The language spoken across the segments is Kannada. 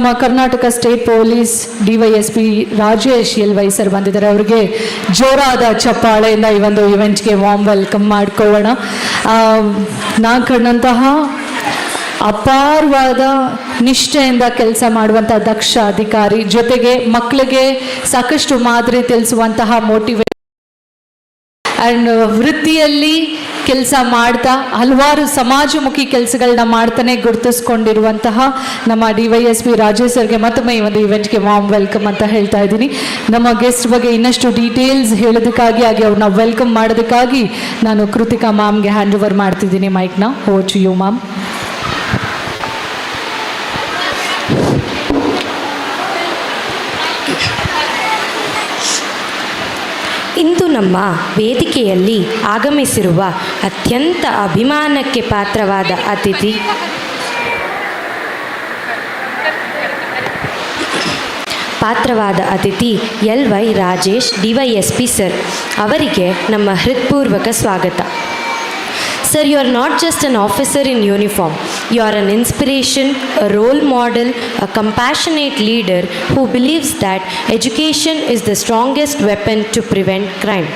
ನಮ್ಮ Karnataka state police DYSP Rajesh L Y sir ಬಂದಿದ್ದಾರೆ. ಅವರಿಗೆ ಜೋರಾದ ಚಪ್ಪಾಳೆಯಿಂದ ಈ ಒಂದು ಇವೆಂಟ್ಗೆ ವಾರ್ಮ್ ವೆಲ್ಕಮ್ ಮಾಡ್ಕೊಳ್ಳೋಣ. ನಾನು ಕಂಡಂತಹ ಅಪಾರವಾದ ನಿಷ್ಠೆಯಿಂದ ಕೆಲಸ ಮಾಡುವಂಥ ದಕ್ಷ ಅಧಿಕಾರಿ, ಜೊತೆಗೆ ಮಕ್ಕಳಿಗೆ ಸಾಕಷ್ಟು ಮಾದರಿ ತಿಳಿಸುವಂತಹ ಮೋಟಿವೇಟ್ ಆ್ಯಂಡ್ ವೃತ್ತಿಯಲ್ಲಿ ಕೆಲಸ ಮಾಡ್ತಾ ಹಲವಾರು ಸಮಾಜಮುಖಿ ಕೆಲಸಗಳನ್ನ ಮಾಡ್ತಾನೆ ಗುರುತಿಸ್ಕೊಂಡಿರುವಂತಹ ನಮ್ಮ DYSP ರಾಜೇಶ್ ಸರ್ಗೆ ಮತ್ತೊಮ್ಮೆ ಈ ಒಂದು ಇವೆಂಟ್ಗೆ ವಾರ್ಮ್ ವೆಲ್ಕಮ್ ಅಂತ ಹೇಳ್ತಾ ಇದ್ದೀನಿ. ನಮ್ಮ ಗೆಸ್ಟ್ ಬಗ್ಗೆ ಇನ್ನಷ್ಟು ಡೀಟೇಲ್ಸ್ ಹೇಳೋದಕ್ಕಾಗಿ ಹಾಗೆ ಅವ್ರನ್ನ ವೆಲ್ಕಮ್ ಮಾಡೋದಕ್ಕಾಗಿ ನಾನು ಕೃತಿಕಾ ಮ್ಯಾಮ್ಗೆ ಹ್ಯಾಂಡ್ ಓವರ್ ಮಾಡ್ತಿದ್ದೀನಿ ಮೈಕ್ನ. Over to you ma'am. ಇಂದು ನಮ್ಮ ವೇದಿಕೆಯಲ್ಲಿ ಆಗಮಿಸಿರುವ ಅತ್ಯಂತ ಅಭಿಮಾನಕ್ಕೆ ಪಾತ್ರವಾದ ಅತಿಥಿ LY ರಾಜೇಶ್ DYSP ಸರ್ ಅವರಿಗೆ ನಮ್ಮ ಹೃತ್ಪೂರ್ವಕ ಸ್ವಾಗತ. Sir, you are not just an officer in uniform. You are an inspiration, a role model, a compassionate leader who believes that education is the strongest weapon to prevent crime.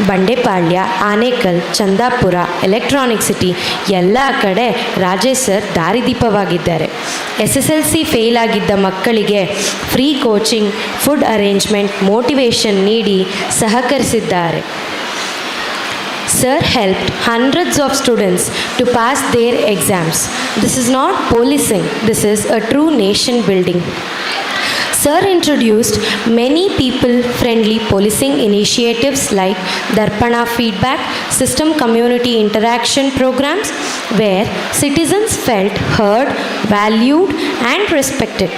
Bandepalya, Anekal, Chandapura, electronic city ಎಲ್ಲ ಕಡೆ ರಾಜೇಶ್ ಸರ್ ದಾರಿದೀಪವಾಗಿದ್ದಾರೆ. SSLC ಫೇಲ್ ಆಗಿದ್ದ ಮಕ್ಕಳಿಗೆ free coaching, food arrangement, motivation ನೀಡಿ ಸಹಕರಿಸಿದ್ದಾರೆ. Sir helped hundreds of students to pass their exams. This is not policing, this is a true nation building. Sir introduced many people-friendly policing initiatives like Darpana feedback, system community interaction programs, where citizens felt heard, valued and respected.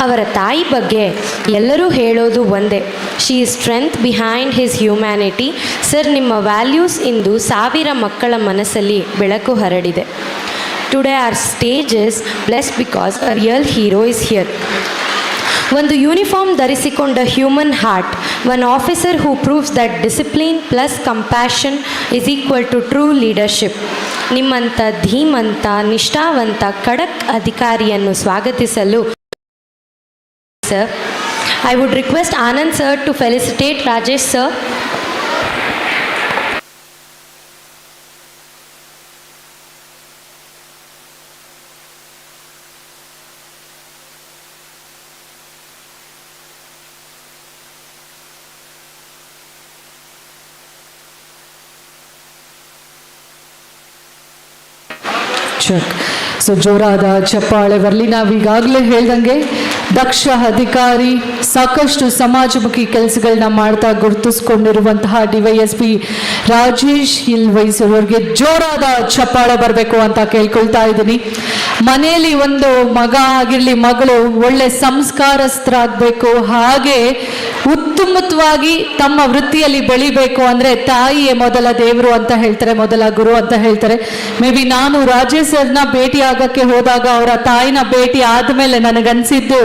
ಅವರ ತಾಯಿ ಬಗ್ಗೆ ಎಲ್ಲರೂ ಹೇಳೋದು ಒಂದೇ, she is strength behind his humanity. Sir, ನಿಮ್ಮ ವ್ಯಾಲ್ಯೂಸ್ ಇಂದು ಸಾವಿರ ಮಕ್ಕಳ ಮನಸ್ಸಲ್ಲಿ ಬೆಳಕು ಹರಡಿದೆ. Today our stage is blessed because a real hero is here. ಒಂದು ಯೂನಿಫಾರ್ಮ್ ಧರಿಸಿಕೊಂಡ human heart, one officer who proves that discipline plus compassion is equal to true leadership. ನಿಮ್ಮಂಥ ಧೀಮಂತ, ನಿಷ್ಠಾವಂತ, ಖಡಕ್ ಅಧಿಕಾರಿಯನ್ನು ಸ್ವಾಗತಿಸಲು Sir, I would request Anand sir to felicitate Rajesh sir. Check. So ಜೋರಾದ ಚಪ್ಪಾಳೆ ಬರಲಿ. ನಾವೀಗಾಗಲೇ ಹೇಳ್ದಂಗೆ ದಕ್ಷ ಅಧಿಕಾರಿ, ಸಾಕಷ್ಟು ಸಮಾಜಮುಖಿ ಕೆಲಸಗಳನ್ನ ಮಾಡ್ತಾ ಗುರುತಿಸ್ಕೊಂಡಿರುವಂತಹ DYSP ರಾಜೇಶ್ ಎಲ್ವೈ ಸರ್ ಅವರಿಗೆ ಜೋರಾದ ಚಪ್ಪಾಳೆ ಬರಬೇಕು ಅಂತ ಕೇಳ್ಕೊಳ್ತಾ ಇದ್ದೀನಿ. ಮನೆಯಲ್ಲಿ ಒಂದು ಮಗ ಆಗಿರಲಿ, ಮಗಳು ಒಳ್ಳೆ ಸಂಸ್ಕಾರಸ್ಥರಾಗಬೇಕು, ಹಾಗೆ ಉತ್ತಮವಾಗಿ ತಮ್ಮ ವೃತ್ತಿಯಲ್ಲಿ ಬೆಳಿಬೇಕು ಅಂದರೆ ತಾಯಿಯೇ ಮೊದಲ ದೇವರು ಅಂತ ಹೇಳ್ತಾರೆ, ಮೊದಲ ಗುರು ಅಂತ ಹೇಳ್ತಾರೆ. ಮೇ ಬಿ ನಾನು ರಾಜೇಶ್ ಸರ್ನ ಭೇಟಿ ಆಗಕ್ಕೆ ಹೋದಾಗ ಅವರ ತಾಯಿನ ಭೇಟಿ ಆದಮೇಲೆ ನನಗನ್ಸಿದ್ದು,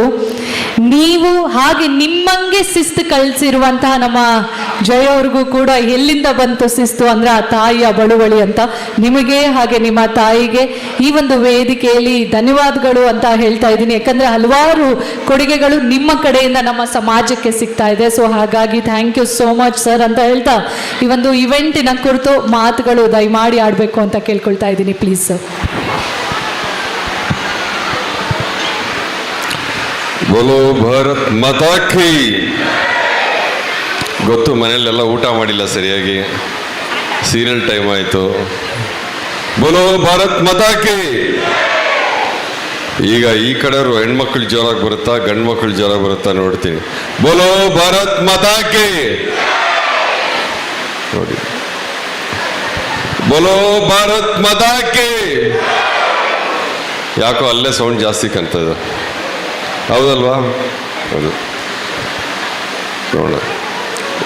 ನೀವು ಹಾಗೆ ನಿಮ್ಮಂಗೆ ಶಿಸ್ತು ಕಳಿಸಿರುವಂತಹ ನಮ್ಮ ಜಯ ಅವ್ರಿಗೂ ಕೂಡ ಎಲ್ಲಿಂದ ಬಂತು ಶಿಸ್ತು ಅಂದರೆ ಆ ತಾಯಿಯ ಬಳುವಳಿ ಅಂತ. ನಿಮಗೆ ಹಾಗೆ ನಿಮ್ಮ ತಾಯಿಗೆ ಈ ಒಂದು ವೇದಿಕೆಯಲ್ಲಿ ಧನ್ಯವಾದಗಳು ಅಂತ ಹೇಳ್ತಾ ಇದ್ದೀನಿ. ಯಾಕಂದರೆ ಹಲವಾರು ಕೊಡುಗೆಗಳು ನಿಮ್ಮ ಕಡೆಯಿಂದ ನಮ್ಮ ಸಮಾಜಕ್ಕೆ ಸಿಗ್ತಾ ಇದೆ. ಸೊ ಹಾಗಾಗಿ thank you so much sir ಅಂತ ಹೇಳ್ತಾ ಈ ಒಂದು ಇವೆಂಟಿನ ಕುರಿತು ಮಾತುಗಳು ದಯಮಾಡಿ ಆಡಬೇಕು ಅಂತ ಕೇಳ್ಕೊಳ್ತಾ ಇದ್ದೀನಿ, ಪ್ಲೀಸ್ ಸರ್. ಬೋಲೋ ಭಾರತ್ ಮಾತಾ ಕೀ. ಗೊತ್ತು, ಮನೆಯಲ್ಲೆಲ್ಲ ಊಟ ಮಾಡಿಲ್ಲ ಸರಿಯಾಗಿ, ಸೀರಿಯಲ್ ಟೈಮ್ ಆಯಿತು. ಬೋಲೋ ಭಾರತ್ ಮಾತಾ ಕೀ. ಈಗ ಈ ಕಡೆಯವರು ಹೆಣ್ಮಕ್ಳು ಜೋರಾಗಿ ಬರುತ್ತಾ, ಗಂಡು ಮಕ್ಕಳು ಜೋರಾಗಿ ಬರುತ್ತಾ ನೋಡ್ತೀನಿ. ಬೋಲೋ ಭಾರತ್ ಮಾತಾ ಕೀ. ನೋಡಿ, ಬೋಲೋ ಭಾರತ್ ಮಾತಾ ಕೀ. ಯಾಕೋ ಅಲ್ಲೇ ಸೌಂಡ್ ಜಾಸ್ತಿ ಕಾಣ್ತದೆ, ಹೌದಲ್ವಾ? ಹೌದು. ನೋಡೋಣ,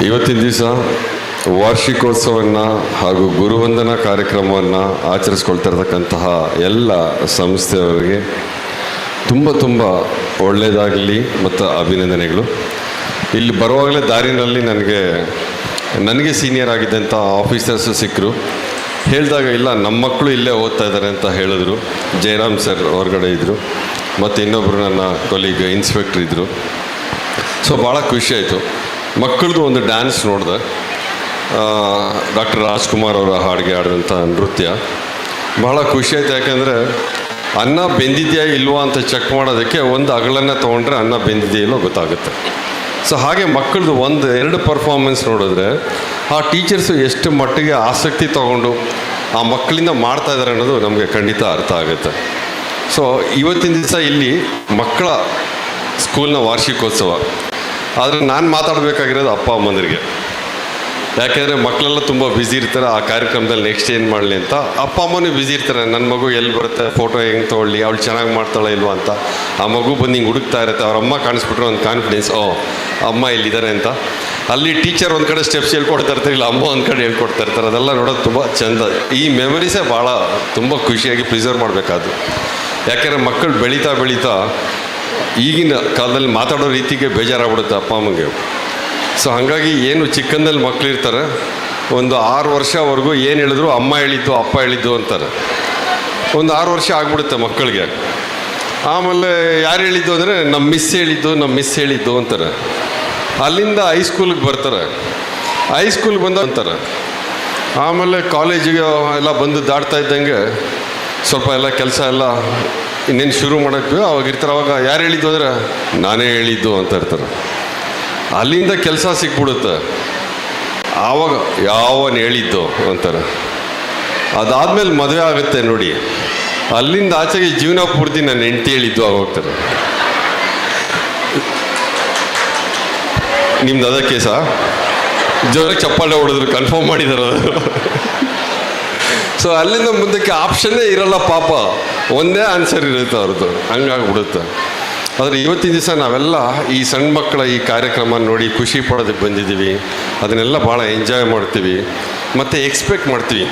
ಇವತ್ತಿನ ದಿವಸ ವಾರ್ಷಿಕೋತ್ಸವವನ್ನು ಹಾಗೂ ಗುರುವಂದನಾ ಕಾರ್ಯಕ್ರಮವನ್ನು ಆಚರಿಸ್ಕೊಳ್ತಿರ್ತಕ್ಕಂತಹ ಎಲ್ಲ ಸಂಸ್ಥೆಯವರಿಗೆ ತುಂಬ ಒಳ್ಳೆಯದಾಗಲಿ ಮತ್ತು ಅಭಿನಂದನೆಗಳು. ಇಲ್ಲಿ ಬರುವಾಗಲೇ ದಾರಿನಲ್ಲಿ ನನಗೆ ಸೀನಿಯರ್ ಆಗಿದ್ದಂಥ ಆಫೀಸರ್ಸು ಸಿಕ್ಕರು. ಹೇಳಿದಾಗ ಇಲ್ಲ ನಮ್ಮ ಮಕ್ಕಳು ಇಲ್ಲೇ ಓದ್ತಾ ಇದ್ದಾರೆ ಅಂತ ಹೇಳಿದ್ರು. ಜಯರಾಮ್ ಸರ್ ಹೊರಗಡೆ ಇದ್ದರು, ಮತ್ತು ಇನ್ನೊಬ್ಬರು ನನ್ನ ಕೊಲೀಗ್ ಇನ್ಸ್ಪೆಕ್ಟ್ರ್ ಇದ್ದರು. ಸೊ ಭಾಳ ಖುಷಿಯಾಯಿತು. ಮಕ್ಕಳದು ಒಂದು ಡ್ಯಾನ್ಸ್ ನೋಡಿದೆ, ಡಾಕ್ಟರ್ ರಾಜ್ಕುಮಾರ್ ಅವರ ಹಾಡಿಗೆ ಆಡಿದಂಥ ನೃತ್ಯ ಭಾಳ ಖುಷಿಯಾಯಿತು. ಯಾಕೆಂದರೆ ಅನ್ನ ಬೆಂದಿದೆಯಾ ಇಲ್ವಾ ಅಂತ ಚೆಕ್ ಮಾಡೋದಕ್ಕೆ ಒಂದು ಅಗಳನ್ನ ತೊಗೊಂಡ್ರೆ ಅನ್ನ ಬೆಂದಿದೆಯಾ ಇಲ್ಲೋ ಗೊತ್ತಾಗುತ್ತೆ. ಸೊ ಹಾಗೆ ಮಕ್ಕಳದು 1-2 ಪರ್ಫಾರ್ಮೆನ್ಸ್ ನೋಡಿದ್ರೆ ಆ ಟೀಚರ್ಸು ಎಷ್ಟು ಮಟ್ಟಿಗೆ ಆಸಕ್ತಿ ತೊಗೊಂಡು ಆ ಮಕ್ಕಳಿಂದ ಮಾಡ್ತಾ ಇದ್ದಾರೆ ಅನ್ನೋದು ನಮಗೆ ಖಂಡಿತ ಅರ್ಥ ಆಗುತ್ತೆ. ಸೊ ಇವತ್ತಿನ ದಿವಸ ಇಲ್ಲಿ ಮಕ್ಕಳ ಸ್ಕೂಲ್ನ ವಾರ್ಷಿಕೋತ್ಸವ. ಆದರೆ ನಾನು ಮಾತಾಡಬೇಕಾಗಿರೋದು ಅಪ್ಪ ಅಮ್ಮಂದಿರಿಗೆ. ಯಾಕೆಂದರೆ ಮಕ್ಕಳೆಲ್ಲ ತುಂಬ ಬ್ಯುಸಿ ಇರ್ತಾರೆ. ಆ ಕಾರ್ಯಕ್ರಮದಲ್ಲಿ ನೆಕ್ಸ್ಟ್ ಏನು ಮಾಡಲಿ ಅಂತ ಅಪ್ಪ ಅಮ್ಮನೂ ಬ್ಯುಸಿ ಇರ್ತಾರೆ. ನನ್ನ ಮಗು ಎಲ್ಲಿ ಬರುತ್ತೆ, ಫೋಟೋ ಹೆಂಗೆ ತೊಗೊಳ್ಳಿ, ಅವಳು ಚೆನ್ನಾಗಿ ಮಾಡ್ತಾಳೆ ಇಲ್ವಾ ಅಂತ. ಆ ಮಗು ಬಂದು ಹಿಂಗೆ ಹುಡುಕ್ತಾ ಇರುತ್ತೆ. ಅವ್ರ ಅಮ್ಮ ಕಾಣಿಸ್ಬಿಟ್ರೆ ಒಂದು ಕಾನ್ಫಿಡೆನ್ಸ್, ಅಮ್ಮ ಇಲ್ಲಿದ್ದಾರೆ ಅಂತ. ಅಲ್ಲಿ ಟೀಚರ್ ಒಂದು ಕಡೆ ಸ್ಟೆಪ್ಸ್ ಹೇಳ್ಕೊಡ್ತಾ ಇರ್ತಾರೆ, ಇಲ್ಲ ಅಮ್ಮ ಒಂದು ಕಡೆ ಹೇಳ್ಕೊಡ್ತಾ ಇರ್ತಾರೆ. ಅದೆಲ್ಲ ನೋಡೋದು ತುಂಬ ಚೆಂದ. ಈ ಮೆಮೊರೀಸೇ ಭಾಳ ತುಂಬ ಖುಷಿಯಾಗಿ ಪ್ರಿಸರ್ವ್ ಮಾಡಬೇಕಾದ್ದು. ಯಾಕೆಂದರೆ ಮಕ್ಕಳು ಬೆಳೀತಾ ಬೆಳೀತಾ ಈಗಿನ ಕಾಲದಲ್ಲಿ ಮಾತಾಡೋ ರೀತಿಗೆ ಬೇಜಾರಾಗ್ಬಿಡುತ್ತೆ ಅಪ್ಪ ಅಮ್ಮಗೆ. ಸೊ ಹಾಗಾಗಿ ಏನು ಚಿಕ್ಕಂದಲ್ಲಿ ಮಕ್ಕಳಿರ್ತಾರೆ, ಒಂದು 6 ವರ್ಷವರೆಗೂ ಏನು ಹೇಳಿದ್ರು ಅಮ್ಮ ಹೇಳಿದ್ದು ಅಪ್ಪ ಹೇಳಿದ್ದು ಅಂತಾರೆ. ಒಂದು 6 ವರ್ಷ ಆಗ್ಬಿಡುತ್ತೆ ಮಕ್ಕಳಿಗೆ. ಆಮೇಲೆ ಯಾರು ಹೇಳಿದ್ದು ಅಂದರೆ ನಮ್ಮ ಮಿಸ್ ಹೇಳಿದ್ದು ಅಂತಾರೆ. ಅಲ್ಲಿಂದ ಹೈಸ್ಕೂಲಿಗೆ ಬರ್ತಾರೆ. ಹೈಸ್ಕೂಲ್ಗೆ ಬಂದ ಅಂತಾರೆ. ಆಮೇಲೆ ಕಾಲೇಜಿಗೆ ಎಲ್ಲ ಬಂದು ದಾಟ್ತಾ ಇದ್ದಂಗೆ ಸ್ವಲ್ಪ ಎಲ್ಲ ಕೆಲಸ ಎಲ್ಲ ಇನ್ನೇನು ಶುರು ಮಾಡೋಕ್ಕೆ ಅವಾಗಿರ್ತಾರೆ. ಅವಾಗ ಯಾರು ಹೇಳಿದ್ದು ಅಂದರೆ ನಾನೇ ಹೇಳಿದ್ದು ಅಂತ ಇರ್ತಾರೆ. ಅಲ್ಲಿಂದ ಕೆಲಸ ಸಿಕ್ಬಿಡುತ್ತೆ. ಆವಾಗ ಯಾವನು ಹೇಳಿದ್ದು ಅಂತಾರೆ. ಅದಾದಮೇಲೆ ಮದುವೆ ಆಗುತ್ತೆ ನೋಡಿ. ಅಲ್ಲಿಂದ ಆಚೆಗೆ ಜೀವನ ಪೂರ್ತಿ ನನ್ನ ಹೆಂಡತಿ ಹೇಳಿದ್ದು ಆಗೋಗ್ತಾರೆ. ನಿಮ್ದು ಅದಕ್ಕೆ ಸಹ ಜೋರಾಗಿ ಚಪ್ಪಾಳೆ ಹೊಡೆದ್ರು, ಕನ್ಫರ್ಮ್ ಮಾಡಿದಾರೆ ಅದು. ಸೊ ಅಲ್ಲಿಂದ ಮುಂದಕ್ಕೆ ಆಪ್ಷನ್ನೇ ಇರಲ್ಲ ಪಾಪ, ಒಂದೇ ಆನ್ಸರ್ ಇರುತ್ತೆ ಅವ್ರದ್ದು. ಹಂಗಾಗ್ಬಿಡುತ್ತೆ. ಆದರೆ ಇವತ್ತಿನ ದಿವಸ ನಾವೆಲ್ಲ ಈ ಸಣ್ಣ ಮಕ್ಕಳ ಈ ಕಾರ್ಯಕ್ರಮ ನೋಡಿ ಖುಷಿ ಪಡೋದಕ್ಕೆ ಬಂದಿದ್ದೀವಿ. ಅದನ್ನೆಲ್ಲ ಭಾಳ ಎಂಜಾಯ್ ಮಾಡ್ತೀವಿ ಮತ್ತು ಎಕ್ಸ್ಪೆಕ್ಟ್ ಮಾಡ್ತೀವಿ,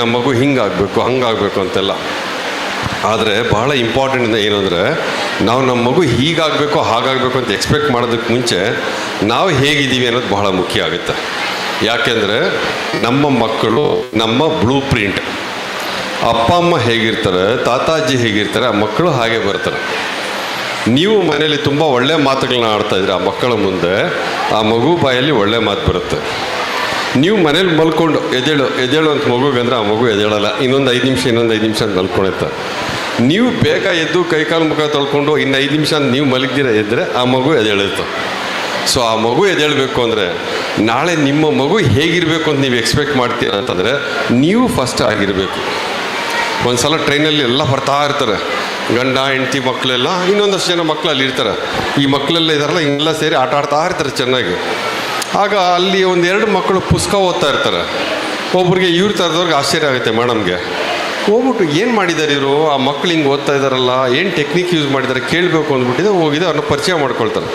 ನಮ್ಮ ಮಗು ಹಿಂಗಾಗಬೇಕು ಹಂಗಾಗಬೇಕು ಅಂತೆಲ್ಲ. ಆದರೆ ಭಾಳ ಇಂಪಾರ್ಟೆಂಟ್ ಏನು ಅಂದರೆ ನಾವು ನಮ್ಮ ಮಗು ಹೀಗಾಗಬೇಕು ಹಾಗಾಗಬೇಕು ಅಂತ ಎಕ್ಸ್ಪೆಕ್ಟ್ ಮಾಡೋದಕ್ಕೆ ಮುಂಚೆ ನಾವು ಹೇಗಿದ್ದೀವಿ ಅನ್ನೋದು ಬಹಳ ಮುಖ್ಯ ಆಗುತ್ತೆ. ಯಾಕೆಂದರೆ ನಮ್ಮ ಮಕ್ಕಳು ನಮ್ಮ ಬ್ಲೂ ಪ್ರಿಂಟ್. ಅಪ್ಪ ಅಮ್ಮ ಹೇಗಿರ್ತಾರೆ, ತಾತಾಜಿ ಹೇಗಿರ್ತಾರೆ, ಆ ಮಕ್ಕಳು ಹಾಗೆ ಬರ್ತಾರೆ. ನೀವು ಮನೇಲಿ ತುಂಬ ಒಳ್ಳೆ ಮಾತುಗಳನ್ನ ಆಡ್ತಾಯಿದ್ರೆ ಆ ಮಕ್ಕಳ ಮುಂದೆ ಆ ಮಗು ಬಾಯಲ್ಲಿ ಒಳ್ಳೆ ಮಾತು ಬರುತ್ತೆ. ನೀವು ಮನೇಲಿ ಮಲ್ಕೊಂಡು ಎದ್ದೇಳು ಅಂತ ಮಗುಗಂದ್ರೆ ಆ ಮಗು ಎದ್ದೇಳಲ್ಲ. ಇನ್ನೊಂದು 5 ನಿಮಿಷ ಅಂತ ಮಲ್ಕೊಳುತ್ತೆ. ನೀವು ಬೇಗ ಎದ್ದು ಕೈಕಾಲು ಮುಖ ತೊಳ್ಕೊಂಡು ಇನ್ನು 5 ನಿಮಿಷ ಅಂತ ನೀವು ಮಲಗ್ದಿರ ಎದ್ದರೆ ಆ ಮಗು ಎದ್ದೇಳುತ್ತೆ. ಸೊ ಆ ಮಗು ಎದ್ದೇಳಬೇಕು ಅಂದರೆ ನಾಳೆ ನಿಮ್ಮ ಮಗು ಹೇಗಿರಬೇಕು ಅಂತ ನೀವು ಎಕ್ಸ್ಪೆಕ್ಟ್ ಮಾಡ್ತೀರ ಅಂತಂದರೆ ನೀವು ಫಸ್ಟ್ ಆಗಿರಬೇಕು. ಒಂದು ಸಲ ಟ್ರೈನಲ್ಲಿ ಎಲ್ಲ ಬರ್ತಾ ಇರ್ತಾರೆ, ಗಂಡ ಹೆಂಡತಿ ಮಕ್ಕಳೆಲ್ಲ, ಇನ್ನೊಂದಷ್ಟು ಜನ ಮಕ್ಕಳು ಅಲ್ಲಿ ಇರ್ತಾರೆ. ಈ ಮಕ್ಕಳೆಲ್ಲ ಇದಾರಲ್ಲ, ಹಿಂಗೆಲ್ಲ ಸೇರಿ ಆಟ ಆಡ್ತಾ ಇರ್ತಾರೆ ಚೆನ್ನಾಗಿ. ಆಗ ಅಲ್ಲಿ 1-2 ಮಕ್ಕಳು ಪುಸ್ತಕ ಓದ್ತಾ ಇರ್ತಾರೆ. ಒಬ್ರಿಗೆ ಇವ್ರ ಥರದವ್ರಿಗೆ ಆಶ್ಚರ್ಯ ಆಗುತ್ತೆ ಮೇಡಮ್ಗೆ. ಹೋಗ್ಬಿಟ್ಟು ಏನು ಮಾಡಿದ್ದಾರೆ ಇವರು, ಆ ಮಕ್ಳು ಹಿಂಗೆ ಓದ್ತಾ ಇದ್ದಾರಲ್ಲ, ಏನು ಟೆಕ್ನಿಕ್ ಯೂಸ್ ಮಾಡಿದ್ದಾರೆ ಕೇಳಬೇಕು ಅಂದ್ಬಿಟ್ಟಿದೆ. ಹೋಗಿದೆ ಅವ್ರನ್ನ ಪರಿಚಯ ಮಾಡ್ಕೊಳ್ತಾರೆ.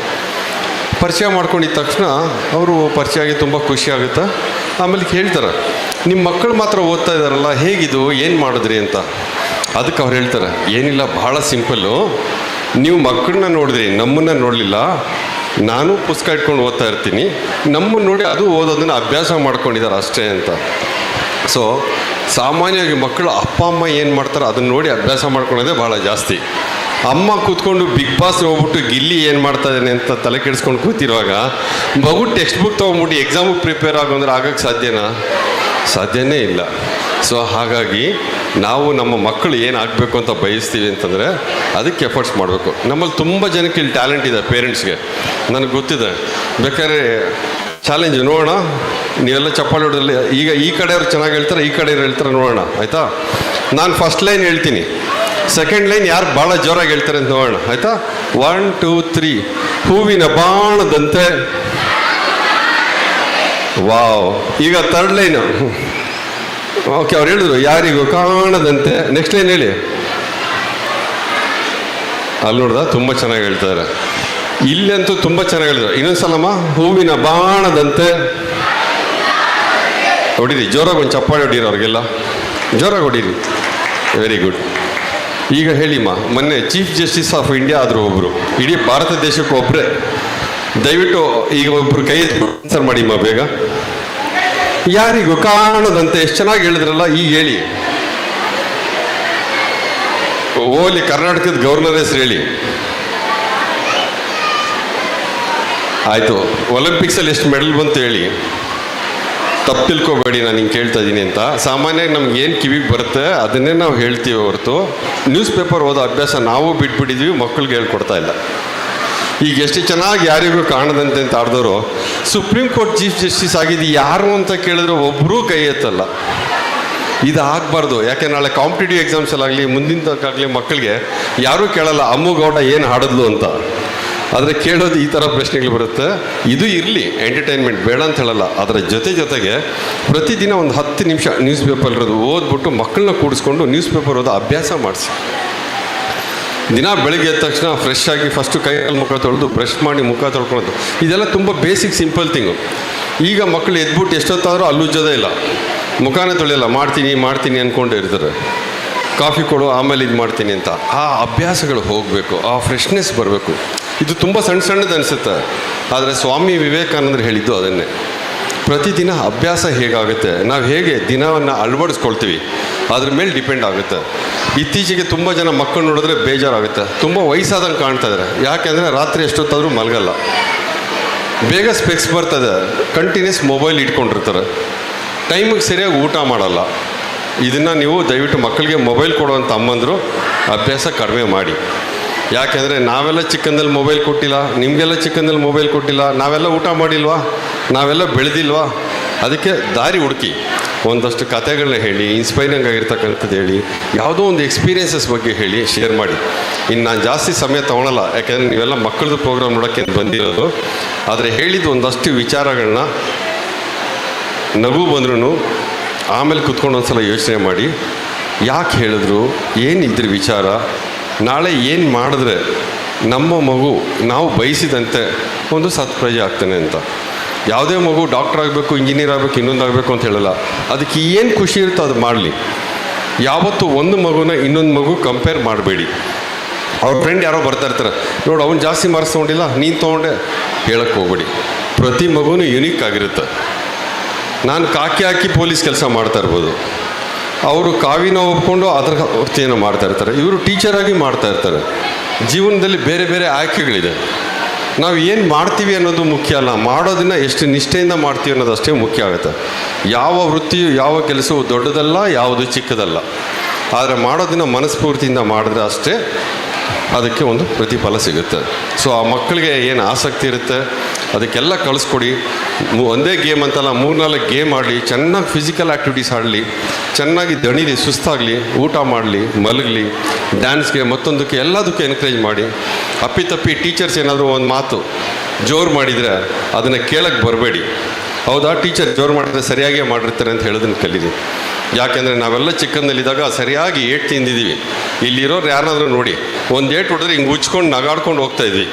ಪರಿಚಯ ಮಾಡ್ಕೊಂಡಿದ್ದ ತಕ್ಷಣ ಅವರು ಪರಿಚಯ ಆಗಿ ತುಂಬ ಖುಷಿ ಆಗುತ್ತೆ. ಆಮೇಲೆ ಕೇಳ್ತಾರೆ, ನಿಮ್ಮ ಮಕ್ಕಳು ಮಾತ್ರ ಓದ್ತಾ ಇದ್ದಾರಲ್ಲ, ಹೇಗಿದು, ಏನು ಮಾಡಿದ್ರಿ ಅಂತ. ಅದಕ್ಕೆ ಅವ್ರು ಹೇಳ್ತಾರೆ, ಏನಿಲ್ಲ, ಭಾಳ ಸಿಂಪಲ್ಲು. ನೀವು ಮಕ್ಕಳನ್ನ ನೋಡಿದ್ರಿ, ನಮ್ಮನ್ನು ನೋಡಲಿಲ್ಲ. ನಾನು ಪುಸ್ತಕ ಇಟ್ಕೊಂಡು ಓದ್ತಾ ಇರ್ತೀನಿ, ನಮ್ಮನ್ನು ನೋಡಿ ಅದು ಓದೋದನ್ನು ಅಭ್ಯಾಸ ಮಾಡ್ಕೊಂಡಿದ್ದಾರೆ ಅಷ್ಟೇ ಅಂತ. ಸೊ ಸಾಮಾನ್ಯವಾಗಿ ಮಕ್ಕಳು ಅಪ್ಪ ಅಮ್ಮ ಏನು ಮಾಡ್ತಾರೆ ಅದನ್ನು ನೋಡಿ ಅಭ್ಯಾಸ ಮಾಡ್ಕೊಳ್ಳೋದೇ ಭಾಳ ಜಾಸ್ತಿ. ಅಮ್ಮ ಕೂತ್ಕೊಂಡು ಬಿಗ್ ಬಾಸ್ ಹೋಗ್ಬಿಟ್ಟು ಗಿಲ್ಲಿ ಏನು ಮಾಡ್ತಾ ಇದ್ದಾನೆ ಅಂತ ತಲೆ ಕೆಡಿಸ್ಕೊಂಡು ಕೂತಿರುವಾಗ ಮಗು ಟೆಕ್ಸ್ಟ್ ಬುಕ್ ತೊಗೊಂಡ್ಬಿಟ್ಟು ಎಕ್ಸಾಮಿಗೆ ಪ್ರಿಪೇರ್ ಆಗೋಂದ್ರೆ ಆಗೋಕ್ಕೆ ಸಾಧ್ಯನೇ ಇಲ್ಲ. ಸೊ ಹಾಗಾಗಿ ನಾವು ನಮ್ಮ ಮಕ್ಕಳು ಏನು ಆಗಬೇಕು ಅಂತ ಬಯಸ್ತೀವಿ ಅಂತಂದರೆ ಅದಕ್ಕೆ ಎಫರ್ಟ್ಸ್ ಮಾಡಬೇಕು. ನಮ್ಮಲ್ಲಿ ತುಂಬ ಜನಕ್ಕೆ ಇಲ್ಲಿ ಟ್ಯಾಲೆಂಟ್ ಇದೆ ಪೇರೆಂಟ್ಸ್ಗೆ, ನನಗೆ ಗೊತ್ತಿದೆ. ಬೇಕಾದ್ರೆ ಚಾಲೆಂಜ್ ನೋಡೋಣ, ನೀವೆಲ್ಲ ಚಪ್ಪಾಳೆ ಹೊಡೆದಲ್ಲಿ. ಈಗ ಈ ಕಡೆಯವ್ರು ಚೆನ್ನಾಗಿ ಹೇಳ್ತಾರೆ, ಈ ಕಡೆಯವ್ರು ಹೇಳ್ತಾರೆ, ನೋಡೋಣ ಆಯಿತಾ. ನಾನು ಫಸ್ಟ್ ಲೈನ್ ಹೇಳ್ತೀನಿ, ಸೆಕೆಂಡ್ ಲೈನ್ ಯಾರು ಭಾಳ ಜೋರಾಗಿ ಹೇಳ್ತಾರೆ ಅಂತ ನೋಡೋಣ ಆಯಿತಾ. 1 2 3. ಹೂವಿನ ಬಾಣದಂತೆ. ವಾವ್. ಈಗ ಥರ್ಡ್ ಲೈನು ಓಕೆ, ಅವ್ರು ಹೇಳಿದ್ರು ಯಾರಿಗೂ ಕಾಣದಂತೆ. ನೆಕ್ಸ್ಟ್ ಲೈನ್ ಹೇಳಿ. ಅಲ್ಲಿ ನೋಡ್ದ ತುಂಬ ಚೆನ್ನಾಗಿ ಹೇಳ್ತಾರೆ. ಇಲ್ಲಂತೂ ತುಂಬ ಚೆನ್ನಾಗಿ ಹೇಳಿದ್ರು. ಇನ್ನೊಂದ್ಸಲಮ್ಮ, ಹೂವಿನ ಬಾಣದಂತೆ. ಹೊಡೀರಿ ಜೋರಾಗಿ, ಒಂದು ಚಪ್ಪಾಳೆ ಹೊಡೀರಿ ಅವ್ರಿಗೆಲ್ಲ, ಜೋರಾಗಿ ಹೊಡೀರಿ. Very good. ಈಗ ಹೇಳಿಮ್ಮ, ಮೊನ್ನೆ ಚೀಫ್ ಜಸ್ಟಿಸ್ ಆಫ್ ಇಂಡಿಯಾ ಆದರೂ ಒಬ್ಬರು, ಇಡೀ ಭಾರತ ದೇಶಕ್ಕೆ ಒಬ್ಬರೇ. ದಯವಿಟ್ಟು ಈಗ ಒಬ್ಬರು ಕೈ ಆನ್ಸರ್ ಮಾಡಿಮ್ಮ ಬೇಗ. ಯಾರಿಗೂ ಕಾಣದಂತೆ ಎಷ್ಟು ಚೆನ್ನಾಗಿ ಹೇಳಿದ್ರಲ್ಲ, ಈಗ ಹೇಳಿ. ಓಲಿ ಕರ್ನಾಟಕದ ಗವರ್ನರ್ ಹೆಸರು ಹೇಳಿ. ಆಯಿತು, ಒಲಿಂಪಿಕ್ಸಲ್ಲಿ ಎಷ್ಟು ಮೆಡಲ್ ಬಂತು ಹೇಳಿ. ತಪ್ಪು ತಿಳ್ಕೊಬೇಡಿ, ನಾನು ಹಿಂಗೆ ಕೇಳ್ತಾ ಇದ್ದೀನಿ ಅಂತ. ಸಾಮಾನ್ಯವಾಗಿ ನಮ್ಗೆ ಏನು ಕಿವಿಗೆ ಬರುತ್ತೆ ಅದನ್ನೇ ನಾವು ಹೇಳ್ತೀವಿ ಹೊರತು ನ್ಯೂಸ್ ಪೇಪರ್ ಓದೋ ಅಭ್ಯಾಸ ನಾವು ಬಿಟ್ಬಿಟ್ಟಿದ್ವಿ, ಮಕ್ಕಳಿಗೆ ಹೇಳ್ಕೊಡ್ತಾ ಇಲ್ಲ. ಈಗ ಎಷ್ಟು ಚೆನ್ನಾಗಿ ಯಾರಿಗೂ ಕಾಣದಂತೆ ಅಂತ ಆಡಿದವರು ಸುಪ್ರೀಂ ಕೋರ್ಟ್ ಚೀಫ್ ಜಸ್ಟಿಸ್ ಆಗಿದ್ದು ಯಾರು ಅಂತ ಕೇಳಿದ್ರೆ ಒಬ್ಬರೂ ಕೈ ಎತ್ತಲ್ಲ. ಇದು ಆಗಬಾರ್ದು. ಯಾಕೆ ನಾಳೆ ಕಾಂಪಿಟೇಟಿವ್ ಎಕ್ಸಾಮ್ಸಲ್ಲಾಗಲಿ ಮುಂದಿನದಕ್ಕಾಗಲಿ ಮಕ್ಕಳಿಗೆ ಯಾರೂ ಕೇಳಲ್ಲ ಅಮ್ಮು ಗೌಡ ಏನು ಹಾಡಿದ್ಲು ಅಂತ. ಆದರೆ ಕೇಳೋದು ಈ ಥರ ಪ್ರಶ್ನೆಗಳು ಬರುತ್ತೆ. ಇದು ಇರಲಿ, ಎಂಟರ್ಟೈನ್ಮೆಂಟ್ ಬೇಡ ಅಂತ ಹೇಳಲ್ಲ. ಅದರ ಜೊತೆಗೆ ಪ್ರತಿದಿನ ಒಂದು 10 ನಿಮಿಷ ನ್ಯೂಸ್ ಪೇಪರ್ ಇರೋದು ಓದ್ಬಿಟ್ಟು ಮಕ್ಕಳನ್ನ ಕೂಡಿಸ್ಕೊಂಡು ನ್ಯೂಸ್ ಪೇಪರ್ ಓದೋ ಅಭ್ಯಾಸ ಮಾಡಿಸಿ. ದಿನ ಬೆಳಗ್ಗೆ ಎದ್ದ ತಕ್ಷಣ ಫ್ರೆಶ್ ಆಗಿ ಫಸ್ಟು ಕೈಯಲ್ಲಿ ಮುಖ ತೊಳೆದು ಬ್ರಷ್ ಮಾಡಿ ಮುಖ ತೊಳ್ಕೊಳ್ಳೋದು, ಇದೆಲ್ಲ ತುಂಬ ಬೇಸಿಕ್ ಸಿಂಪಲ್ ಥಿಂಗು. ಈಗ ಮಕ್ಕಳು ಎದ್ಬಿಟ್ಟು ಎಷ್ಟೊತ್ತಾದರೂ ಅಲ್ಲುಜ್ಜೋದೇ ಇಲ್ಲ, ಮುಖಾನೇ ತೊಳೆಯಲ್ಲ. ಮಾಡ್ತೀನಿ ಅಂದ್ಕೊಂಡು ಇರ್ತಾರೆ. ಕಾಫಿ ಕೊಡು, ಆಮೇಲೆ ಇದು ಮಾಡ್ತೀನಿ ಅಂತ. ಆ ಅಭ್ಯಾಸಗಳು ಹೋಗಬೇಕು, ಆ ಫ್ರೆಶ್ನೆಸ್ ಬರಬೇಕು. ಇದು ತುಂಬ ಸಣ್ಣದು ಅನಿಸುತ್ತೆ, ಆದರೆ ಸ್ವಾಮಿ ವಿವೇಕಾನಂದರು ಹೇಳಿದ್ದು ಅದನ್ನೇ. ಪ್ರತಿದಿನ ಅಭ್ಯಾಸ ಹೇಗಾಗುತ್ತೆ, ನಾವು ಹೇಗೆ ದಿನವನ್ನು ಅಳವಡಿಸ್ಕೊಳ್ತೀವಿ ಅದ್ರ ಮೇಲೆ ಡಿಪೆಂಡ್ ಆಗುತ್ತೆ. ಇತ್ತೀಚೆಗೆ ತುಂಬ ಜನ ಮಕ್ಕಳು ನೋಡಿದ್ರೆ ಬೇಜಾರಾಗುತ್ತೆ, ತುಂಬ ವಯಸ್ಸಾದಂಗೆ ಕಾಣ್ತಾ ಇದ್ದಾರೆ. ಯಾಕೆಂದರೆ ರಾತ್ರಿ ಎಷ್ಟೊತ್ತಾದರೂ ಮಲಗಲ್ಲ, ಬೇಗ ಸ್ಪೆಕ್ಸ್ ಬರ್ತದೆ, ಕಂಟಿನ್ಯೂಸ್ ಮೊಬೈಲ್ ಇಟ್ಕೊಂಡಿರ್ತಾರೆ, ಟೈಮಿಗೆ ಸರಿಯಾಗಿ ಊಟ ಮಾಡಲ್ಲ. ಇದನ್ನು ನೀವು ದಯವಿಟ್ಟು ಮಕ್ಕಳಿಗೆ ಮೊಬೈಲ್ ಕೊಡುವಂಥ ಅಮ್ಮಂದರು ಅಭ್ಯಾಸ ಕಡಿಮೆ ಮಾಡಿ. ಯಾಕೆಂದರೆ ನಾವೆಲ್ಲ ಚಿಕ್ಕಂದಲ್ಲಿ ಮೊಬೈಲ್ ಕೊಟ್ಟಿಲ್ಲ, ನಿಮಗೆಲ್ಲ ಚಿಕ್ಕಂದಲ್ಲಿ ಮೊಬೈಲ್ ಕೊಟ್ಟಿಲ್ಲ, ನಾವೆಲ್ಲ ಊಟ ಮಾಡಿಲ್ವಾ, ನಾವೆಲ್ಲ ಬೆಳೆದಿಲ್ವಾ. ಅದಕ್ಕೆ ದಾರಿ ಹುಡುಕಿ, ಒಂದಷ್ಟು ಕಥೆಗಳನ್ನ ಹೇಳಿ, ಇನ್ಸ್ಪೈರಿಂಗ್ ಆಗಿರ್ತಕ್ಕಂಥದ್ದು ಹೇಳಿ, ಯಾವುದೋ ಒಂದು ಎಕ್ಸ್ಪೀರಿಯನ್ಸಸ್ ಬಗ್ಗೆ ಹೇಳಿ, ಶೇರ್ ಮಾಡಿ. ಇನ್ನು ನಾನು ಜಾಸ್ತಿ ಸಮಯ ತೊಗೊಳಲ್ಲ, ಯಾಕೆಂದರೆ ನೀವೆಲ್ಲ ಮಕ್ಕಳದ್ದು ಪ್ರೋಗ್ರಾಮ್ ನೋಡೋಕ್ಕೆ ಬಂದಿರೋದು. ಆದರೆ ಹೇಳಿದ್ದು ಒಂದಷ್ಟು ವಿಚಾರಗಳನ್ನ ನಗು ಬಂದ್ರೂ ಆಮೇಲೆ ಕುತ್ಕೊಂಡು ಒಂದ್ಸಲ ಯೋಚನೆ ಮಾಡಿ, ಯಾಕೆ ಹೇಳಿದ್ರು, ಏನು ಇದ್ರ ವಿಚಾರ, ನಾಳೆ ಏನು ಮಾಡಿದ್ರೆ ನಮ್ಮ ಮಗು ನಾವು ಬಯಸಿದಂತೆ ಒಂದು ಸತ್ಪ್ರಜೆ ಆಗ್ತಾನೆ ಅಂತ. ಯಾವುದೇ ಮಗು ಡಾಕ್ಟರ್ ಆಗಬೇಕು, ಇಂಜಿನಿಯರ್ ಆಗಬೇಕು, ಇನ್ನೊಂದಾಗಬೇಕು ಅಂತ ಹೇಳಲ್ಲ. ಅದಕ್ಕೆ ಏನು ಖುಷಿ ಇರುತ್ತೋ ಅದು ಮಾಡಲಿ. ಯಾವತ್ತೂ ಒಂದು ಮಗುನ ಇನ್ನೊಂದು ಮಗು ಕಂಪೇರ್ ಮಾಡಬೇಡಿ. ಅವ್ರ ಫ್ರೆಂಡ್ ಯಾರೋ ಬರ್ತಾ ಇರ್ತಾರೆ, ನೋಡು ಅವ್ನು ಜಾಸ್ತಿ ಮಾರ್ಕ್ಸ್ ತೊಗೊಂಡಿಲ್ಲ, ನೀನು ತೊಗೊಂಡೆ ಹೇಳಕ್ಕೆ ಹೋಗ್ಬೇಡಿ. ಪ್ರತಿ ಮಗುನೂ ಯುನೀಕ್ ಆಗಿರುತ್ತೆ. ನಾನು ಕಾಕಿ ಹಾಕಿ ಪೊಲೀಸ್ ಕೆಲಸ ಮಾಡ್ತಾ ಇರ್ಬೋದು, ಅವರು ಕಾವಿನ ಒಪ್ಕೊಂಡು ಅದರ ವೃತ್ತಿಯನ್ನು ಮಾಡ್ತಾ ಇರ್ತಾರೆ, ಇವರು ಟೀಚರಾಗಿ ಮಾಡ್ತಾ ಇರ್ತಾರೆ. ಜೀವನದಲ್ಲಿ ಬೇರೆ ಬೇರೆ ಆಯ್ಕೆಗಳಿದೆ. ನಾವು ಏನು ಮಾಡ್ತೀವಿ ಅನ್ನೋದು ಮುಖ್ಯ ಅಲ್ಲ, ಮಾಡೋದನ್ನು ಎಷ್ಟು ನಿಷ್ಠೆಯಿಂದ ಮಾಡ್ತೀವಿ ಅನ್ನೋದು ಅಷ್ಟೇ ಮುಖ್ಯ ಆಗುತ್ತೆ. ಯಾವ ವೃತ್ತಿಯು ಯಾವ ಕೆಲಸವು ದೊಡ್ಡದಲ್ಲ, ಯಾವುದು ಚಿಕ್ಕದಲ್ಲ. ಆದರೆ ಮಾಡೋದನ್ನು ಮನಸ್ಫೂರ್ತಿಯಿಂದ ಮಾಡಿದ್ರೆ ಅಷ್ಟೇ ಅದಕ್ಕೆ ಒಂದು ಪ್ರತಿಫಲ ಸಿಗುತ್ತೆ. ಸೊ ಆ ಮಕ್ಕಳಿಗೆ ಏನು ಆಸಕ್ತಿ ಇರುತ್ತೆ ಅದಕ್ಕೆಲ್ಲ ಕಳಿಸ್ಕೊಡಿ. ಒಂದೇ ಗೇಮ್ ಅಂತಲ್ಲ, 3-4 ಗೇಮ್ ಆಡಲಿ, ಚೆನ್ನಾಗಿ ಫಿಸಿಕಲ್ ಆ್ಯಕ್ಟಿವಿಟೀಸ್ ಆಡಲಿ, ಚೆನ್ನಾಗಿ ದಣಿಲಿ, ಸುಸ್ತಾಗಲಿ, ಊಟ ಮಾಡಲಿ, ಮಲಗಲಿ, ಡ್ಯಾನ್ಸ್ಗೆ ಮತ್ತೊಂದಕ್ಕೆ ಎಲ್ಲದಕ್ಕೂ ಎನ್ಕರೇಜ್ ಮಾಡಿ. ಅಪ್ಪಿತಪ್ಪಿ ಟೀಚರ್ಸ್ ಏನಾದರೂ ಒಂದು ಮಾತು ಜೋರು ಮಾಡಿದರೆ ಅದನ್ನು ಕೇಳಕ್ಕೆ ಬರಬೇಡಿ. ಹೌದಾ, ಟೀಚರ್ ಜೋರು ಮಾಡಿದ್ರೆ ಸರಿಯಾಗೇ ಮಾಡಿರ್ತಾರೆ ಅಂತ ಹೇಳೋದನ್ನು ಕಲೀರಿ. ಯಾಕೆಂದರೆ ನಾವೆಲ್ಲ ಚಿಕ್ಕಂದಲ್ಲಿದ್ದಾಗ ಸರಿಯಾಗಿ ಏಟು ತಿಂದಿದ್ದೀವಿ. ಇಲ್ಲಿರೋರು ಯಾರನ್ನಾದ್ರೂ ನೋಡಿ, ಒಂದು ಏಟು ಹೊಡೆದ್ರೆ ಹಿಂಗೆ ಉಚ್ಕೊಂಡು ನಗಾಡ್ಕೊಂಡು ಹೋಗ್ತಾಯಿದ್ವಿ.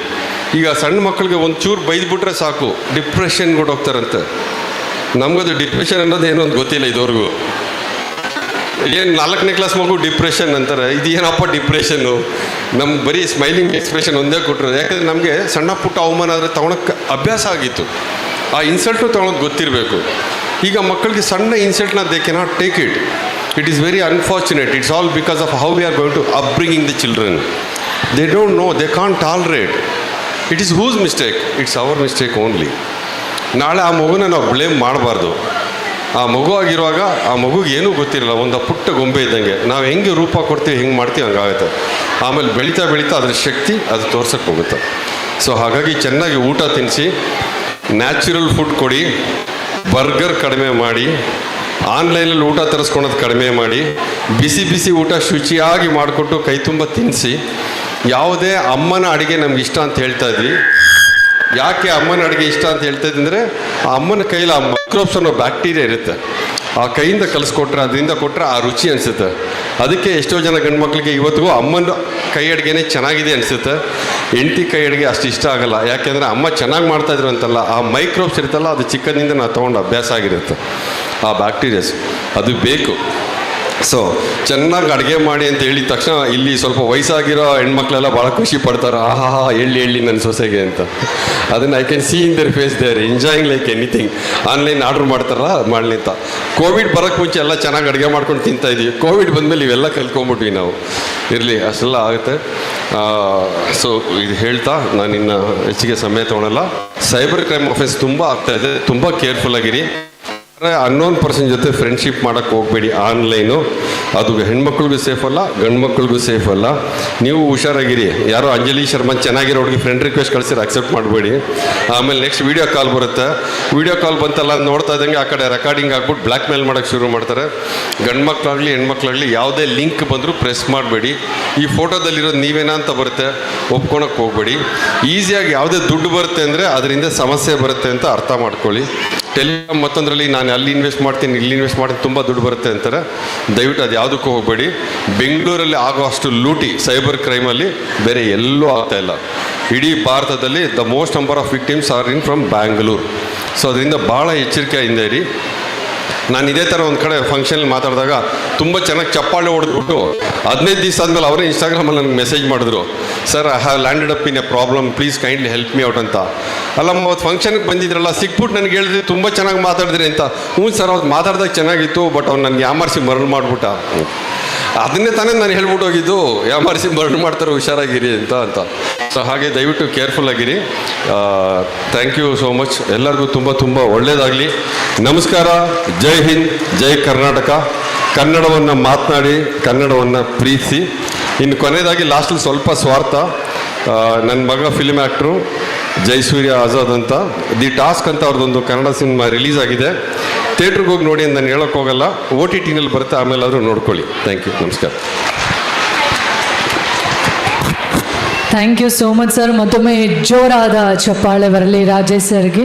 ಈಗ ಸಣ್ಣ ಮಕ್ಕಳಿಗೆ ಒಂದು ಚೂರು ಬೈದ್ಬಿಟ್ರೆ ಸಾಕು, ಡಿಪ್ರೆಷನ್ಗೆ ಹೋಗ್ತಾರಂತೆ. ನಮಗದು ಡಿಪ್ರೆಷನ್ ಅನ್ನೋದು ಏನೋ ಒಂದು ಗೊತ್ತಿಲ್ಲ ಇದುವರೆಗೂ. ಏನು 4ನೇ ಕ್ಲಾಸ್ ಮಗು ಡಿಪ್ರೆಷನ್ ಅಂತಾರೆ, ಇದು ಏನಪ್ಪ ಡಿಪ್ರೆಷನ್ನು? ನಮ್ಗೆ ಬರೀ ಸ್ಮೈಲಿಂಗ್ ಎಕ್ಸ್ಪ್ರೆಷನ್ ಒಂದೇ ಕೊಟ್ಟರು. ಯಾಕಂದರೆ ನಮಗೆ ಸಣ್ಣ ಪುಟ್ಟ ಅವಮಾನ ಆದರೆ ತೊಗೊಳಕ್ಕೆ ಅಭ್ಯಾಸ ಆಗಿತ್ತು, ಆ ಇನ್ಸಲ್ಟು ತೊಗೊಳೋದು ಗೊತ್ತಿರಬೇಕು. ಈಗ ಮಕ್ಕಳಿಗೆ ಸಣ್ಣ ಇನ್ಸಲ್ಟ್ನ they cannot take it. It is very unfortunate. It's all because of how we are going to upbringing the children. They don't know, they can't tolerate. It is whose mistake? It's our mistake only. ನಾಳೆ ಆ ಮಗುನ ನಾವು ಬ್ಲೇಮ್ ಮಾಡಬಾರ್ದು. ಆ ಮಗು ಆಗಿರುವಾಗ ಆ ಮಗುಗೆ ಏನೂ ಗೊತ್ತಿರಲ್ಲ, ಒಂದು ಪುಟ್ಟ ಗೊಂಬೆ ಇದ್ದಂಗೆ. ನಾವು ಹೆಂಗೆ ರೂಪ ಕೊಡ್ತೀವಿ, ಹೆಂಗೆ ಮಾಡ್ತೀವಿ ಹಂಗಾಗುತ್ತೆ. ಆಮೇಲೆ ಬೆಳೀತಾ ಅದ್ರ ಶಕ್ತಿ ಅದು ತೋರ್ಸಕ್ಕೆ ಹೋಗುತ್ತೆ. ಸೊ ಹಾಗಾಗಿ ಚೆನ್ನಾಗಿ ಊಟ ತಿನ್ನಿಸಿ, ನ್ಯಾಚುರಲ್ ಫುಡ್ ಕೊಡಿ, ಬರ್ಗರ್ ಕಡಿಮೆ ಮಾಡಿ, ಆನ್ಲೈನಲ್ಲಿ ಊಟ ತರಿಸ್ಕೊಳೋದು ಕಡಿಮೆ ಮಾಡಿ, ಬಿಸಿ ಬಿಸಿ ಊಟ ಶುಚಿಯಾಗಿ ಮಾಡಿಕೊಟ್ಟು ಕೈ ತುಂಬ ತಿನ್ನಿಸಿ. ಯಾವುದೇ ಅಮ್ಮನ ಅಡುಗೆ ನಮ್ಗೆ ಇಷ್ಟ ಅಂತ ಹೇಳ್ತಾ ಇದ್ವಿ. ಯಾಕೆ ಅಮ್ಮನ ಅಡುಗೆ ಇಷ್ಟ ಅಂತ ಹೇಳ್ತಾ ಇದ್ವಿ ಅಂದರೆ, ಆ ಅಮ್ಮನ ಕೈಲಿ ಆ ಮೈಕ್ರೋಬ್ಸ್ ಅನ್ನೋ ಬ್ಯಾಕ್ಟೀರಿಯಾ ಇರುತ್ತೆ, ಆ ಕೈಯಿಂದ ಕಲಿಸ್ಕೊಟ್ರೆ, ಅದರಿಂದ ಕೊಟ್ಟರೆ ಆ ರುಚಿ ಅನಿಸುತ್ತೆ. ಅದಕ್ಕೆ ಎಷ್ಟೋ ಜನ ಗಂಡು ಮಕ್ಕಳಿಗೆ ಇವತ್ತಿಗೂ ಅಮ್ಮನ ಕೈ ಅಡುಗೆನೇ ಚೆನ್ನಾಗಿದೆ ಅನಿಸುತ್ತೆ, ಹೆಂಡತಿ ಕೈ ಅಡುಗೆ ಅಷ್ಟು ಇಷ್ಟ ಆಗಲ್ಲ. ಯಾಕೆಂದರೆ ಅಮ್ಮ ಚೆನ್ನಾಗಿ ಮಾಡ್ತಾಯಿದ್ರು ಅಂತಲ್ಲ, ಆ ಮೈಕ್ರೋಬ್ಸ್ ಇರುತ್ತಲ್ಲ, ಅದು ಚಿಕ್ಕದಿಂದ ನಾವು ತೊಗೊಂಡು ಅಭ್ಯಾಸ ಆಗಿರುತ್ತೆ. ಆ ಬ್ಯಾಕ್ಟೀರಿಯಾಸ್ ಅದು ಬೇಕು. ಸೊ ಚೆನ್ನಾಗಿ ಅಡುಗೆ ಮಾಡಿ ಅಂತ ಹೇಳಿದ ತಕ್ಷಣ ಇಲ್ಲಿ ಸ್ವಲ್ಪ ವಯಸ್ಸಾಗಿರೋ ಹೆಣ್ಮಕ್ಳೆಲ್ಲ ಭಾಳ ಖುಷಿ ಪಡ್ತಾರೆ, ಆಹಾ ಹೇಳಿ ನನ್ನ ಸೊಸೆಗೆ ಅಂತ. ಅದನ್ನು I can see in their face they're enjoying like anything. Online order ಮಾಡ್ತಾರಲ್ಲ ಮಾಡಲಿ ಅಂತ. ಕೋವಿಡ್ ಬರೋಕ್ಕೆ ಮುಂಚೆ ಎಲ್ಲ ಚೆನ್ನಾಗಿ ಅಡುಗೆ ಮಾಡ್ಕೊಂಡು ತಿಂತಾ ಇದ್ವಿ. ಕೋವಿಡ್ ಬಂದಮೇಲೆ ಇವೆಲ್ಲ ಕಲ್ತ್ಕೊಂಬಿಟ್ವಿ ನಾವು. ಇರಲಿ, ಅಷ್ಟೆಲ್ಲ ಆಗುತ್ತೆ. ಸೊ ಇದು ಹೇಳ್ತಾ ನಾನು ಇನ್ನು ಹೆಚ್ಚಿಗೆ ಸಮಯ ತೊಗೊಳಲ್ಲ. ಸೈಬರ್ ಕ್ರೈಮ್ ಅಫೆನ್ಸ್ ತುಂಬ ಆಗ್ತಾಯಿದೆ, ತುಂಬ ಕೇರ್ಫುಲ್ ಆಗಿರಿ. ಅನ್ನೋನ್ ಪರ್ಸನ್ ಜೊತೆ ಫ್ರೆಂಡ್ಶಿಪ್ ಮಾಡೋಕ್ಕೆ ಹೋಗಬೇಡಿ. ಆನ್ಲೈನು ಅದು ಹೆಣ್ಮಕ್ಳಿಗೂ ಸೇಫ್ ಅಲ್ಲ, ಗಂಡು ಮಕ್ಳಿಗೂ ಸೇಫ್ ಅಲ್ಲ. ನೀವು ಹುಷಾರಾಗಿರಿ. ಯಾರೋ ಅಂಜಲಿ ಶರ್ಮಾ ಚೆನ್ನಾಗಿರೋ ಹುಡುಗಿ ಫ್ರೆಂಡ್ ರಿಕ್ವೆಸ್ಟ್ ಕಳಿಸಿದ್ರೆ ಅಕ್ಸೆಪ್ಟ್ ಮಾಡಬೇಡಿ. ಆಮೇಲೆ ನೆಕ್ಸ್ಟ್ ವೀಡಿಯೋ ಕಾಲ್ ಬರುತ್ತೆ. ವೀಡಿಯೋ ಕಾಲ್ ಬಂತಲ್ಲ ನೋಡ್ತಾ ಇದ್ದಂಗೆ ಆ ಕಡೆ ರೆಕಾರ್ಡಿಂಗ್ ಆಗ್ಬಿಟ್ಟು ಬ್ಲ್ಯಾಕ್ ಮೇಲ್ ಮಾಡೋಕ್ಕೆ ಶುರು ಮಾಡ್ತಾರೆ. ಗಂಡು ಮಕ್ಕಳಾಗಲಿ ಹೆಣ್ಮಕ್ಳಾಗಲಿ ಯಾವುದೇ ಲಿಂಕ್ ಬಂದರೂ ಪ್ರೆಸ್ ಮಾಡಬೇಡಿ. ಈ ಫೋಟೋದಲ್ಲಿರೋದು ನೀವೇನಾ ಅಂತ ಬರುತ್ತೆ, ಒಪ್ಕೊಳಕ್ಕೆ ಹೋಗಬೇಡಿ. ಈಸಿಯಾಗಿ ಯಾವುದೇ ದುಡ್ಡು ಬರುತ್ತೆ ಅಂದರೆ ಅದರಿಂದ ಸಮಸ್ಯೆ ಬರುತ್ತೆ ಅಂತ ಅರ್ಥ ಮಾಡ್ಕೊಳ್ಳಿ. ಟೆಲಿಗ್ರಾಮ್ ಮತ್ತೊಂದರಲ್ಲಿ ನಾನು ಅಲ್ಲಿ ಇನ್ವೆಸ್ಟ್ ಮಾಡ್ತೀನಿ, ಇಲ್ಲಿ ಇನ್ವೆಸ್ಟ್ ಮಾಡ್ತೀನಿ, ತುಂಬ ದುಡ್ಡು ಬರುತ್ತೆ ಅಂತಾರೆ. ದಯವಿಟ್ಟು ಅದು ಯಾವುದಕ್ಕೂ ಹೋಗಬೇಡಿ. ಬೆಂಗಳೂರಲ್ಲಿ ಆಗೋ ಅಷ್ಟು ಲೂಟಿ ಸೈಬರ್ ಕ್ರೈಮಲ್ಲಿ ಬೇರೆ ಎಲ್ಲೂ ಆಗ್ತಾಯಿಲ್ಲ. ಇಡೀ ಭಾರತದಲ್ಲಿ the most number of victims are in from Bangalore. So ಅದರಿಂದ ಭಾಳ ಎಚ್ಚರಿಕೆಯಿಂದ ಇರಿ. ನಾನು ಇದೇ ಥರ ಒಂದು ಕಡೆ ಫಂಕ್ಷನಲ್ಲಿ ಮಾತಾಡಿದಾಗ ತುಂಬ ಚೆನ್ನಾಗಿ ಚಪ್ಪಾಳೆ ಹೊಡೆದ್ಬಿಟ್ಟು 15 ದಿವಸ ಆದಮೇಲೆ ಅವರೇ ಇನ್ಸ್ಟಾಗ್ರಾಮಲ್ಲಿ ನನಗೆ ಮೆಸೇಜ್ ಮಾಡಿದ್ರು, sir I have landed up in a problem, please kindly help me out ಅಂತ. ಅಲ್ಲ ಅವತ್ತು ಫಂಕ್ಷನ್ಗೆ ಬಂದಿದ್ರಲ್ಲ, ಸಿಕ್ಬಿಟ್ಟು ನನಗೆ ಹೇಳಿದ್ರಿ ತುಂಬ ಚೆನ್ನಾಗಿ ಮಾತಾಡಿದ್ರಿ ಅಂತ. ಹ್ಞೂ ಸರ್, ಅವತ್ತು ಮಾತಾಡ್ದಾಗ ಚೆನ್ನಾಗಿತ್ತು, ಬಟ್ ಅವ್ನು ನನಗೆ ಯಾಮಾರಿಸಿ ಮರಳು ಮಾಡಿಬಿಟ್ಟ. ಅದನ್ನೇ ತಾನೇ ನಾನು ಹೇಳ್ಬಿಟ್ಟು ಹೋಗಿದ್ದು, ಯಾಮಾರಿಸಿ ಮರಳು ಮಾಡ್ತಾರೆ, ಹುಷಾರಾಗಿರಿ ಅಂತ. ಸೊ ಹಾಗೆ ದಯವಿಟ್ಟು ಕೇರ್ಫುಲ್ ಆಗಿರಿ. Thank you so much. ಎಲ್ಲರಿಗೂ ತುಂಬ ತುಂಬ ಒಳ್ಳೆಯದಾಗಲಿ. ನಮಸ್ಕಾರ. ಜೈ ಹಿಂದ್, ಜೈ ಕರ್ನಾಟಕ. ಕನ್ನಡವನ್ನು ಮಾತನಾಡಿ, ಕನ್ನಡವನ್ನು ಪ್ರೀತಿಸಿ. ಇನ್ನು ಕೊನೆಯದಾಗಿ ಲಾಸ್ಟಲ್ಲಿ ಸ್ವಲ್ಪ ಸ್ವಾರ್ಥ. ನನ್ನ ಮಗ ಫಿಲ್ಮ್ ಆ್ಯಕ್ಟ್ರು ಜೈಸೂರ್ಯ ಆಜಾದ್ ಅಂತ, ದಿ ಟಾಸ್ಕ್ ಅಂತ ಅವ್ರದ್ದೊಂದು ಕನ್ನಡ ಸಿನಿಮಾ ರಿಲೀಸ್ ಆಗಿದೆ. ಥಿಯೇಟ್ರಿಗೆ ಹೋಗಿ ನೋಡಿ ಅಂತ ನಾನು ಹೇಳೋಕ್ಕೆ ಹೋಗಲ್ಲ. OTTನಲ್ಲಿ ಬರುತ್ತೆ, ಆಮೇಲೆ ಆದರೂ ನೋಡ್ಕೊಳ್ಳಿ. Thank you. ನಮಸ್ಕಾರ. Thank you so much sir. ಮತ್ತೊಮ್ಮೆ ಜೋರಾದ ಚಪ್ಪಾಳೆ ಬರಲಿ ರಾಜೇಶ್ ಸರ್ಗೆ.